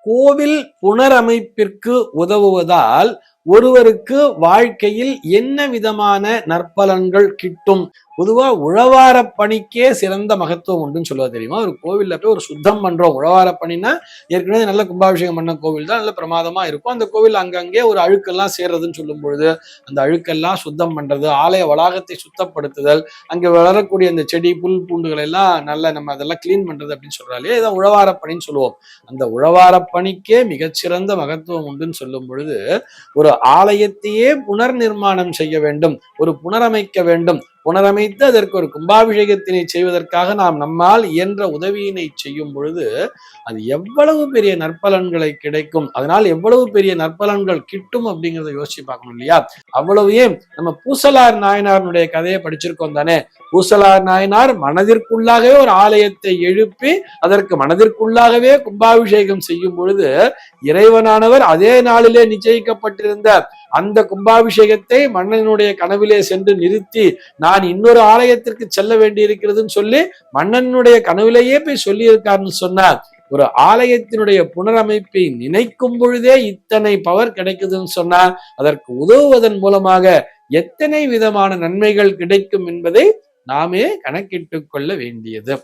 கோவில் புனரமைப்பிற்கு உதவுவதால் ஒருவருக்கு வாழ்க்கையில் என்ன விதமான நற்பலன்கள் கிட்டும்? பொதுவா உழவார பணிக்கே சிறந்த மகத்துவம் உண்டுன்னு சொல்லுவா தெரியுமா? ஒரு கோவில்ல போய் ஒரு சுத்தம் பண்றோம். உழவார பணினா ஏற்கனவே நல்ல கும்பாபிஷேகம் பண்ண கோவில் தான், நல்ல பிரமாதமா இருக்கும். அந்த கோவில் அங்கங்கே ஒரு அழுக்கெல்லாம் சேர்றதுன்னு சொல்லும் பொழுது அந்த அழுக்கெல்லாம் சுத்தம் பண்றது, ஆலய வளாகத்தை சுத்தப்படுத்துதல், அங்கே வளரக்கூடிய அந்த செடி புல் பூண்டுகள் எல்லாம் நல்ல நம்ம அதெல்லாம் கிளீன் பண்றது அப்படின்னு சொல்றாலே இதான் உழவார பணின்னு சொல்லுவோம். அந்த உழவார பணிக்கே மிகச்சிறந்த மகத்துவம் உண்டுன்னு சொல்லும் பொழுது ஒரு ஆலயத்தையே புனர் நிர்மாணம் செய்ய வேண்டும், ஒரு புனரமைக்க வேண்டும். புனரமைத்து அதற்கு ஒரு கும்பாபிஷேகத்தினை செய்வதற்காக நாம் நம்மால் இயன்ற உதவியினை செய்யும் பொழுது அது எவ்வளவு பெரிய நற்பலன்களை கிடைக்கும், அதனால் எவ்வளவு பெரிய நற்பலன்கள் கிட்டும் அப்படிங்கிறத யோசிச்சு பார்க்கணும் இல்லையா? அவ்வளவு ஏன் நம்ம பூசலார் நாயனாருடைய கதையை படிச்சிருக்கோம் தானே. பூசலார் நாயனார் மனதிற்குள்ளாகவே ஒரு ஆலயத்தை எழுப்பி அதற்கு மனதிற்குள்ளாகவே கும்பாபிஷேகம் செய்யும் பொழுது இறைவனானவர் அதே நாளிலே நிச்சயிக்கப்பட்டிருந்த அந்த கும்பாபிஷேகத்தை மன்னனுடைய கனவிலே சென்று நிறுத்தி நான் இன்னொரு ஆலயத்திற்கு செல்ல வேண்டி இருக்கிறதுன்னு சொல்லி மன்னனுடைய கனவிலேயே போய் சொல்லி இருக்காருன்னு சொன்னார். ஒரு ஆலயத்தினுடைய புனரமைப்பை நினைக்கும் பொழுதே இத்தனை பவர் கிடைக்குதுன்னு சொன்னா அதற்கு உதவுவதன் மூலமாக எத்தனை விதமான நன்மைகள் கிடைக்கும் என்பதை நாமே கணக்கிட்டுக் கொள்ள வேண்டியது.